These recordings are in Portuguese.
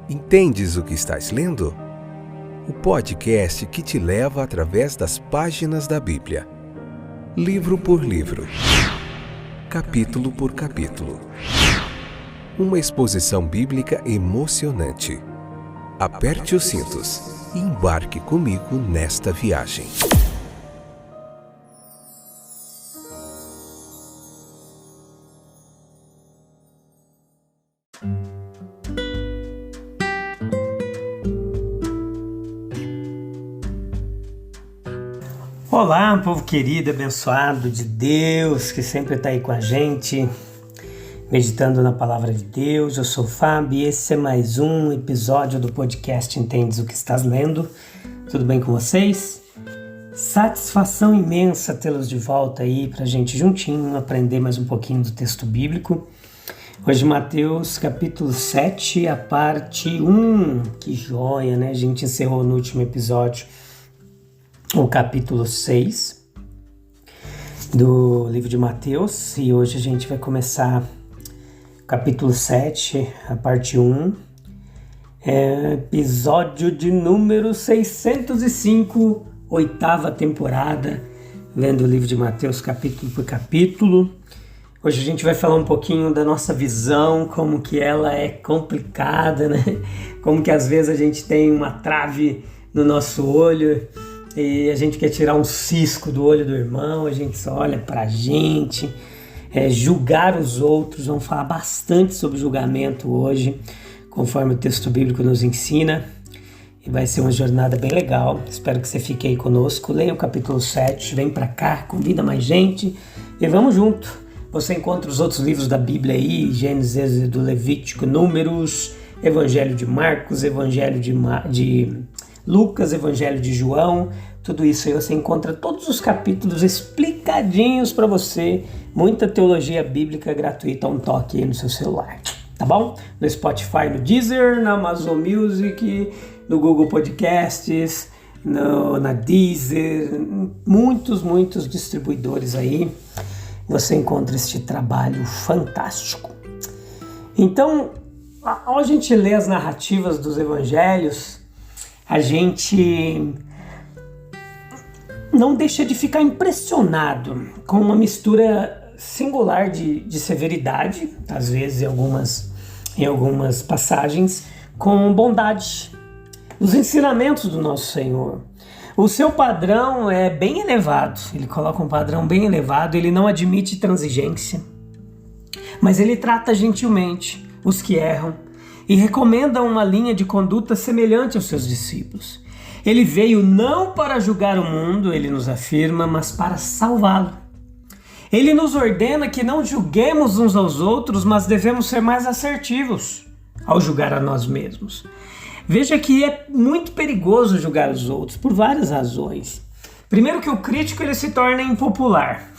Entendes o que estás lendo? O podcast que te leva através das páginas da Bíblia, livro por livro, capítulo por capítulo. Uma exposição bíblica emocionante. Aperte os cintos e embarque comigo nesta viagem. Olá, povo querido, abençoado de Deus, que sempre está aí com a gente, meditando na Palavra de Deus. Eu sou o Fábio e esse é mais um episódio do podcast Entendes o que estás lendo. Tudo bem com vocês? Satisfação imensa tê-los de volta aí para a gente juntinho aprender mais um pouquinho do texto bíblico. Hoje Mateus capítulo 7, a parte 1. Que joia, né? A gente encerrou no último episódio o capítulo 6 do livro de Mateus, e hoje a gente vai começar o capítulo 7, a parte 1, episódio de número 605, 8ª temporada, lendo o livro de Mateus capítulo por capítulo. Hoje a gente vai falar um pouquinho da nossa visão, como que ela é complicada, né? Como que às vezes a gente tem uma trave no nosso olho e a gente quer tirar um cisco do olho do irmão, a gente só olha pra gente, julgar os outros. Vamos falar bastante sobre julgamento hoje, conforme o texto bíblico nos ensina, e vai ser uma jornada bem legal. Espero que você fique aí conosco, leia o capítulo 7, vem pra cá, convida mais gente e vamos junto. Você encontra os outros livros da Bíblia aí, Gênesis, Êxodo, Levítico, Números, Evangelho de Marcos, Evangelho de Lucas, Evangelho de João, tudo isso aí você encontra todos os capítulos explicadinhos para você, muita teologia bíblica gratuita, um toque aí no seu celular, tá bom? No Spotify, no Deezer, na Amazon Music, no Google Podcasts, na Deezer, muitos distribuidores aí, você encontra este trabalho fantástico. Então, ao a gente ler as narrativas dos evangelhos, a gente não deixa de ficar impressionado com uma mistura singular de severidade, às vezes em algumas passagens, com bondade. Os ensinamentos do nosso Senhor. O seu padrão é bem elevado, ele coloca um padrão bem elevado, ele não admite transigência, mas ele trata gentilmente os que erram e recomenda uma linha de conduta semelhante aos seus discípulos. Ele veio não para julgar o mundo, ele nos afirma, mas para salvá-lo. Ele nos ordena que não julguemos uns aos outros, mas devemos ser mais assertivos ao julgar a nós mesmos. Veja que é muito perigoso julgar os outros, por várias razões. Primeiro que o crítico ele se torna impopular.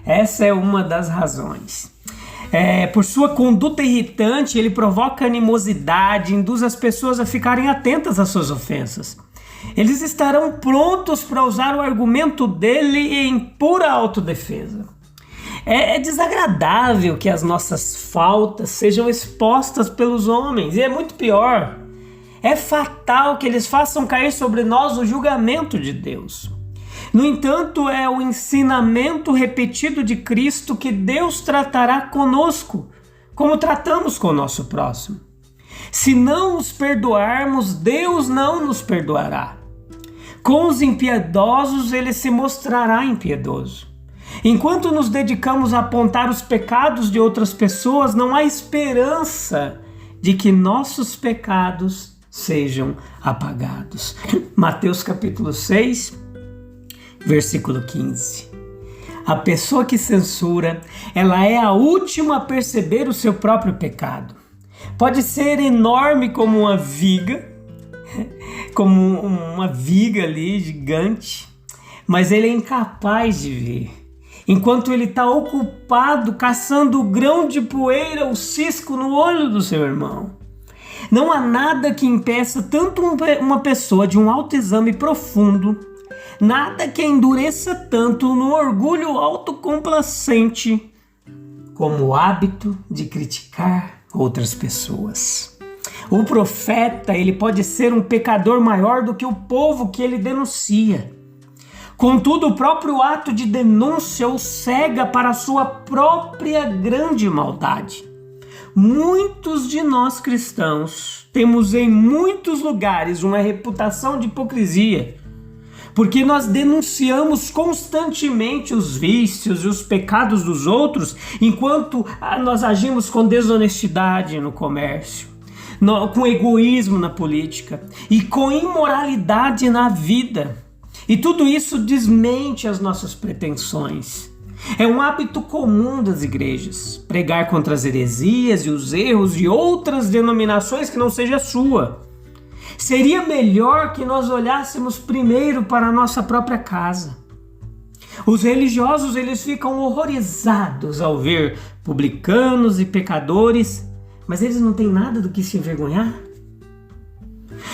Essa é uma das razões. Por sua conduta irritante, ele provoca animosidade, induz as pessoas a ficarem atentas às suas ofensas. Eles estarão prontos para usar o argumento dele em pura autodefesa. É desagradável que as nossas faltas sejam expostas pelos homens, e é muito pior. É fatal que eles façam cair sobre nós o julgamento de Deus. No entanto, é o ensinamento repetido de Cristo que Deus tratará conosco, como tratamos com o nosso próximo. Se não os perdoarmos, Deus não nos perdoará. Com os impiedosos, ele se mostrará impiedoso. Enquanto nos dedicamos a apontar os pecados de outras pessoas, não há esperança de que nossos pecados sejam apagados. Mateus capítulo 6, versículo 15. A pessoa que censura, ela é a última a perceber o seu próprio pecado. Pode ser enorme como uma viga ali, gigante, mas ele é incapaz de ver. Enquanto ele está ocupado caçando o grão de poeira, o cisco no olho do seu irmão. Não há nada que impeça tanto uma pessoa de um autoexame profundo, nada que endureça tanto no orgulho autocomplacente como o hábito de criticar outras pessoas. O profeta, ele pode ser um pecador maior do que o povo que ele denuncia. Contudo, o próprio ato de denúncia o cega para a sua própria grande maldade. Muitos de nós cristãos temos em muitos lugares uma reputação de hipocrisia, porque nós denunciamos constantemente os vícios e os pecados dos outros, enquanto nós agimos com desonestidade no comércio, com egoísmo na política e com imoralidade na vida. E tudo isso desmente as nossas pretensões. É um hábito comum das igrejas, pregar contra as heresias e os erros de outras denominações que não seja a sua. Seria melhor que nós olhássemos primeiro para a nossa própria casa. Os religiosos, eles ficam horrorizados ao ver publicanos e pecadores, mas eles não têm nada do que se envergonhar.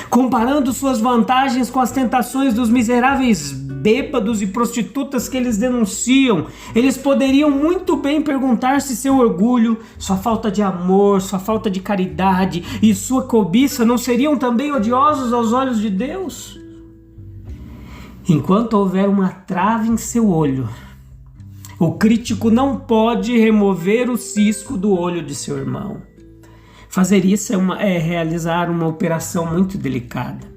Comparando suas vantagens com as tentações dos miseráveis bêbados e prostitutas que eles denunciam, eles poderiam muito bem perguntar se seu orgulho, sua falta de amor, sua falta de caridade e sua cobiça não seriam também odiosos aos olhos de Deus? Enquanto houver uma trave em seu olho, o crítico não pode remover o cisco do olho de seu irmão. Fazer isso é realizar uma operação muito delicada.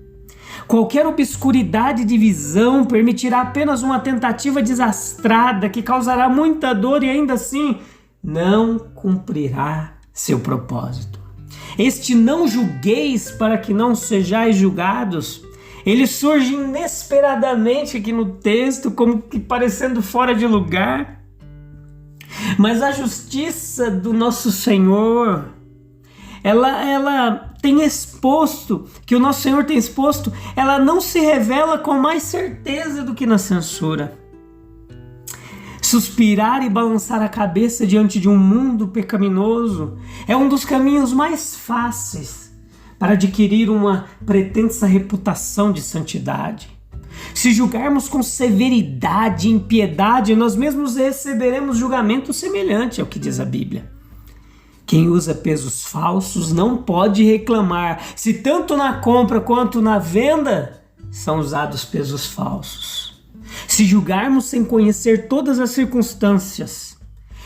Qualquer obscuridade de visão permitirá apenas uma tentativa desastrada que causará muita dor e ainda assim não cumprirá seu propósito. Este não julgueis para que não sejais julgados, ele surge inesperadamente aqui no texto, como que parecendo fora de lugar. Mas a justiça do nosso Senhor, ela tem exposto, que o nosso Senhor tem exposto, ela não se revela com mais certeza do que na censura. Suspirar e balançar a cabeça diante de um mundo pecaminoso é um dos caminhos mais fáceis para adquirir uma pretensa reputação de santidade. Se julgarmos com severidade e impiedade, nós mesmos receberemos julgamento semelhante ao que diz a Bíblia. Quem usa pesos falsos não pode reclamar se tanto na compra quanto na venda são usados pesos falsos. Se julgarmos sem conhecer todas as circunstâncias,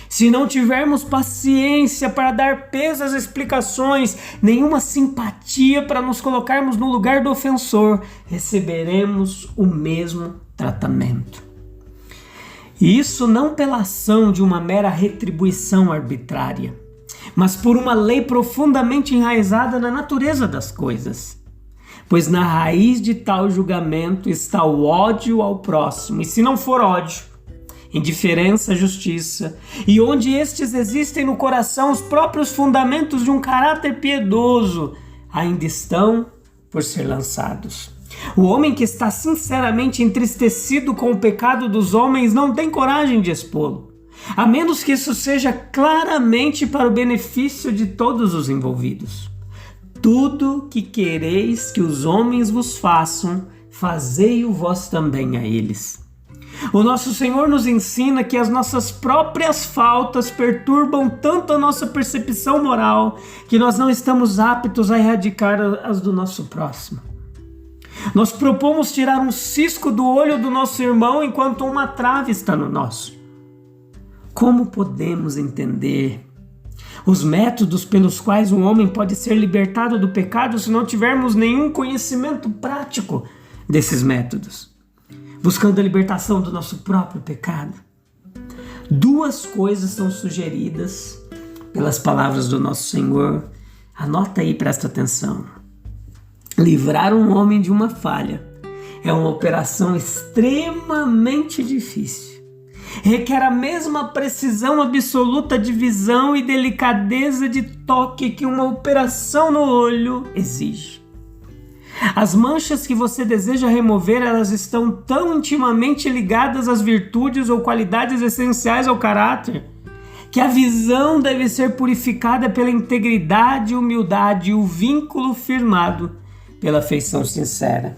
se não tivermos paciência para dar peso às explicações, nenhuma simpatia para nos colocarmos no lugar do ofensor, receberemos o mesmo tratamento. E isso não pela ação de uma mera retribuição arbitrária, mas por uma lei profundamente enraizada na natureza das coisas. Pois na raiz de tal julgamento está o ódio ao próximo, e se não for ódio, indiferença, justiça, e onde estes existem no coração, os próprios fundamentos de um caráter piedoso ainda estão por ser lançados. O homem que está sinceramente entristecido com o pecado dos homens não tem coragem de expô-lo, a menos que isso seja claramente para o benefício de todos os envolvidos. Tudo que quereis que os homens vos façam, fazei-o vós também a eles. O nosso Senhor nos ensina que as nossas próprias faltas perturbam tanto a nossa percepção moral que nós não estamos aptos a erradicar as do nosso próximo. Nós propomos tirar um cisco do olho do nosso irmão enquanto uma trave está no nosso. Como podemos entender os métodos pelos quais um homem pode ser libertado do pecado se não tivermos nenhum conhecimento prático desses métodos, buscando a libertação do nosso próprio pecado? Duas coisas são sugeridas pelas palavras do nosso Senhor. Anota aí, presta atenção. Livrar um homem de uma falha é uma operação extremamente difícil. Requer a mesma precisão absoluta de visão e delicadeza de toque que uma operação no olho exige. As manchas que você deseja remover, elas estão tão intimamente ligadas às virtudes ou qualidades essenciais ao caráter, que a visão deve ser purificada pela integridade, humildade e o vínculo firmado pela afeição sincera.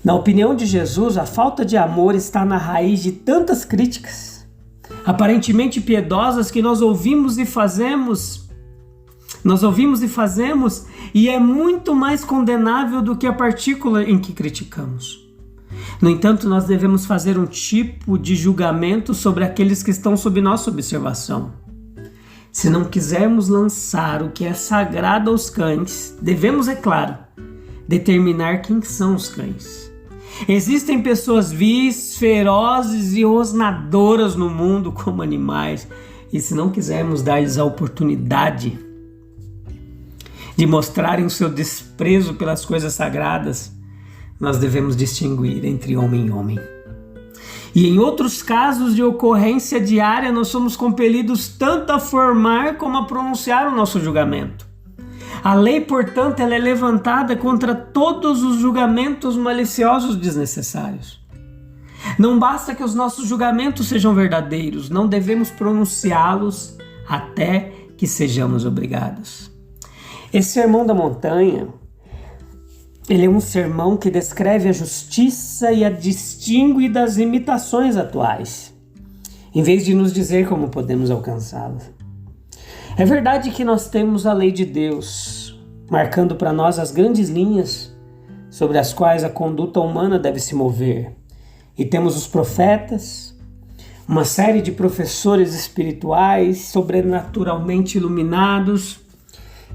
Na opinião de Jesus, a falta de amor está na raiz de tantas críticas, aparentemente piedosas, que nós ouvimos e fazemos Nós ouvimos e fazemos, e é muito mais condenável do que a partícula em que criticamos. No entanto, nós devemos fazer um tipo de julgamento sobre aqueles que estão sob nossa observação. Se não quisermos lançar o que é sagrado aos cães, devemos, é claro, determinar quem são os cães. Existem pessoas vis, ferozes e rosnadoras no mundo como animais, e se não quisermos dar-lhes a oportunidade de mostrarem o seu desprezo pelas coisas sagradas, nós devemos distinguir entre homem e homem. E em outros casos de ocorrência diária, nós somos compelidos tanto a formar como a pronunciar o nosso julgamento. A lei, portanto, ela é levantada contra todos os julgamentos maliciosos desnecessários. Não basta que os nossos julgamentos sejam verdadeiros, não devemos pronunciá-los até que sejamos obrigados. Esse sermão da montanha, ele é um sermão que descreve a justiça e a distingue das imitações atuais, em vez de nos dizer como podemos alcançá-la. É verdade que nós temos a lei de Deus, marcando para nós as grandes linhas sobre as quais a conduta humana deve se mover. E temos os profetas, uma série de professores espirituais sobrenaturalmente iluminados,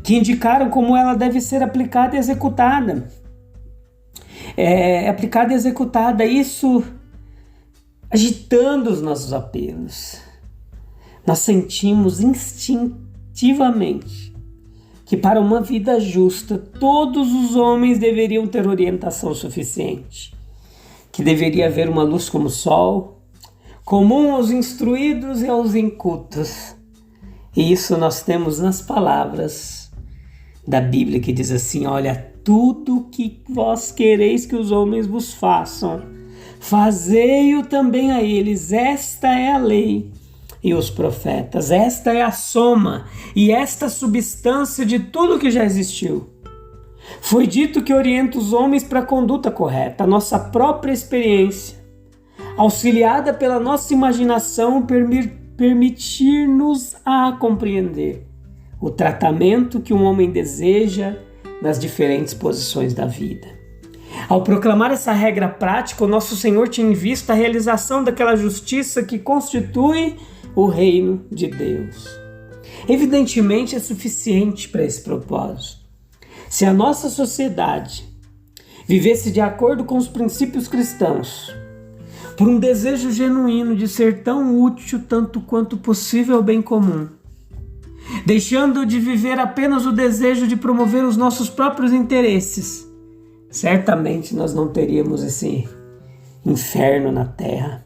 que indicaram como ela deve ser aplicada e executada. Isso agitando os nossos apelos. Nós sentimos instintivamente que para uma vida justa todos os homens deveriam ter orientação suficiente, que deveria haver uma luz como o sol, comum aos instruídos e aos incultos. E isso nós temos nas palavras da Bíblia que diz assim: olha, tudo que vós quereis que os homens vos façam, fazei-o também a eles. Esta é a lei e os profetas, esta é a soma e esta substância de tudo que já existiu. Foi dito que orienta os homens para a conduta correta. A nossa própria experiência, auxiliada pela nossa imaginação, permitir-nos a compreender o tratamento que um homem deseja nas diferentes posições da vida. Ao proclamar essa regra prática, o nosso Senhor tinha em vista a realização daquela justiça que constitui o reino de Deus. Evidentemente é suficiente para esse propósito. Se a nossa sociedade vivesse de acordo com os princípios cristãos, por um desejo genuíno de ser tão útil tanto quanto possível ao bem comum, deixando de viver apenas o desejo de promover os nossos próprios interesses, certamente nós não teríamos esse inferno na terra,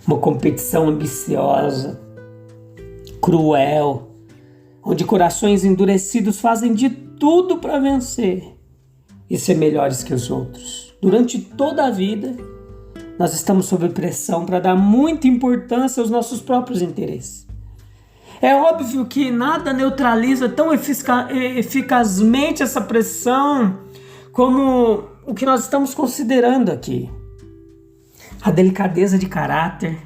uma competição ambiciosa, cruel, onde corações endurecidos fazem de tudo para vencer e ser melhores que os outros. Durante toda a vida, nós estamos sob pressão para dar muita importância aos nossos próprios interesses. É óbvio que nada neutraliza tão eficazmente essa pressão como o que nós estamos considerando aqui. A delicadeza de caráter,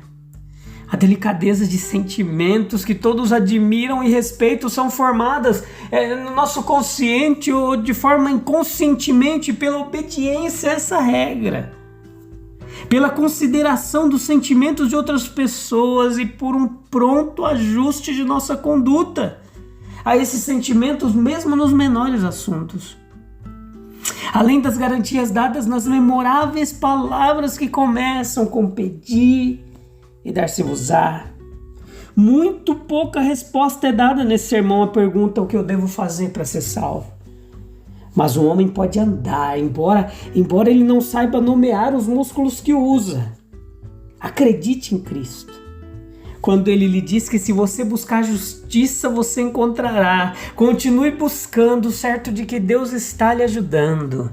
a delicadeza de sentimentos que todos admiram e respeitam são formadas no nosso consciente ou de forma inconscientemente pela obediência a essa regra, pela consideração dos sentimentos de outras pessoas e por um pronto ajuste de nossa conduta a esses sentimentos, mesmo nos menores assuntos. Além das garantias dadas nas memoráveis palavras que começam com pedir e dar-se-vos-á, muito pouca resposta é dada nesse sermão à pergunta: o que eu devo fazer para ser salvo? Mas um homem pode andar, embora ele não saiba nomear os músculos que usa. Acredite em Cristo, quando ele lhe diz que se você buscar justiça, você encontrará. Continue buscando, certo de que Deus está lhe ajudando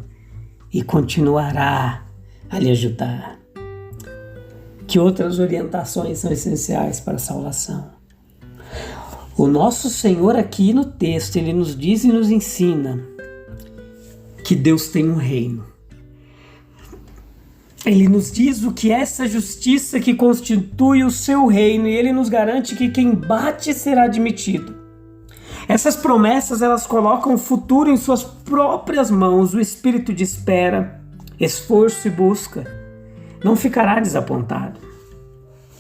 e continuará a lhe ajudar. Que outras orientações são essenciais para a salvação? O nosso Senhor aqui no texto, ele nos diz e nos ensina que Deus tem um reino. Ele nos diz o que é essa justiça que constitui o seu reino, e ele nos garante que quem bate será admitido. Essas promessas, elas colocam o futuro em suas próprias mãos. O espírito de espera, esforço e busca não ficará desapontado.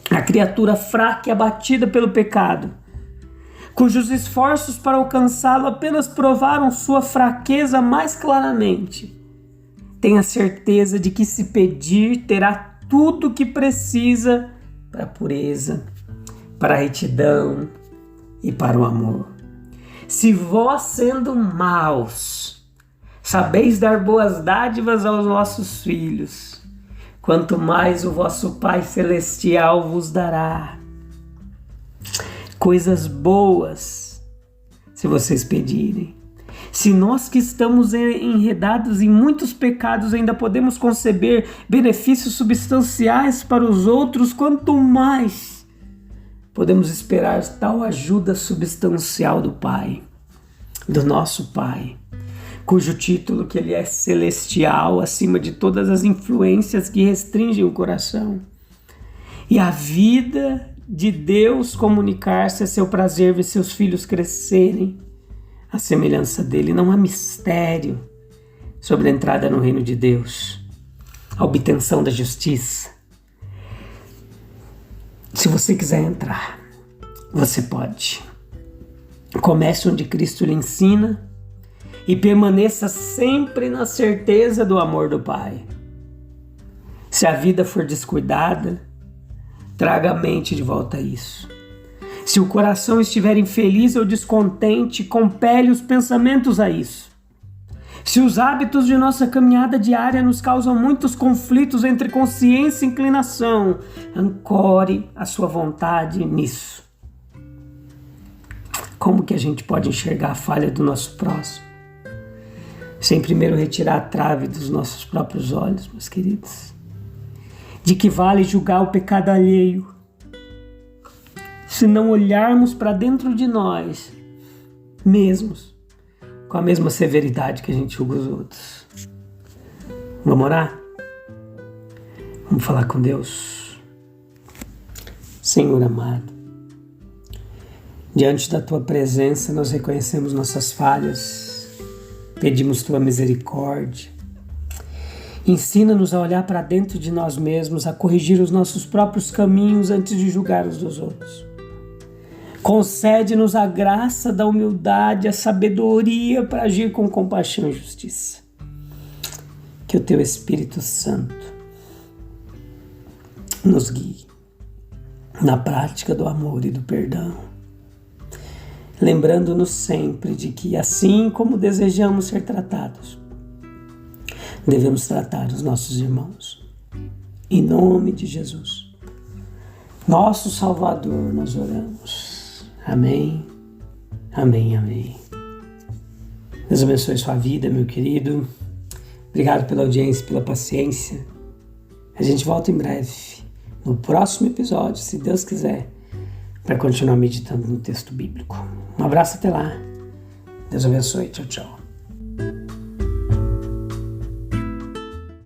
A criatura fraca e abatida pelo pecado, cujos esforços para alcançá-lo apenas provaram sua fraqueza mais claramente, tem a certeza de que, se pedir, terá tudo o que precisa para a pureza, para a retidão e para o amor. Se vós, sendo maus, sabeis dar boas dádivas aos vossos filhos, quanto mais o vosso Pai Celestial vos dará coisas boas, se vocês pedirem. Se nós que estamos enredados em muitos pecados ainda podemos conceber benefícios substanciais para os outros, quanto mais podemos esperar tal ajuda substancial do Pai, do nosso Pai, cujo título que Ele é celestial, acima de todas as influências que restringem o coração. E a vida de Deus comunicar-se a seu prazer ver seus filhos crescerem à semelhança dele. Não há mistério sobre a entrada no reino de Deus, a obtenção da justiça. Se você quiser entrar, você pode. Comece onde Cristo lhe ensina e permaneça sempre na certeza do amor do Pai. Se a vida for descuidada, traga a mente de volta a isso. Se o coração estiver infeliz ou descontente, compele os pensamentos a isso. Se os hábitos de nossa caminhada diária nos causam muitos conflitos entre consciência e inclinação, ancore a sua vontade nisso. Como que a gente pode enxergar a falha do nosso próximo sem primeiro retirar a trave dos nossos próprios olhos, meus queridos? De que vale julgar o pecado alheio se não olharmos para dentro de nós mesmos com a mesma severidade que a gente julga os outros? Vamos orar? Vamos falar com Deus. Senhor amado, diante da Tua presença nós reconhecemos nossas falhas, pedimos Tua misericórdia. Ensina-nos a olhar para dentro de nós mesmos, a corrigir os nossos próprios caminhos antes de julgar os dos outros. Concede-nos a graça da humildade, a sabedoria para agir com compaixão e justiça. Que o Teu Espírito Santo nos guie na prática do amor e do perdão, lembrando-nos sempre de que, assim como desejamos ser tratados, devemos tratar os nossos irmãos. Em nome de Jesus, nosso Salvador, nós oramos. Amém, amém, amém. Deus abençoe sua vida, meu querido. Obrigado pela audiência, pela paciência. A gente volta em breve, no próximo episódio, se Deus quiser, para continuar meditando no texto bíblico. Um abraço, até lá. Deus abençoe. Tchau, tchau.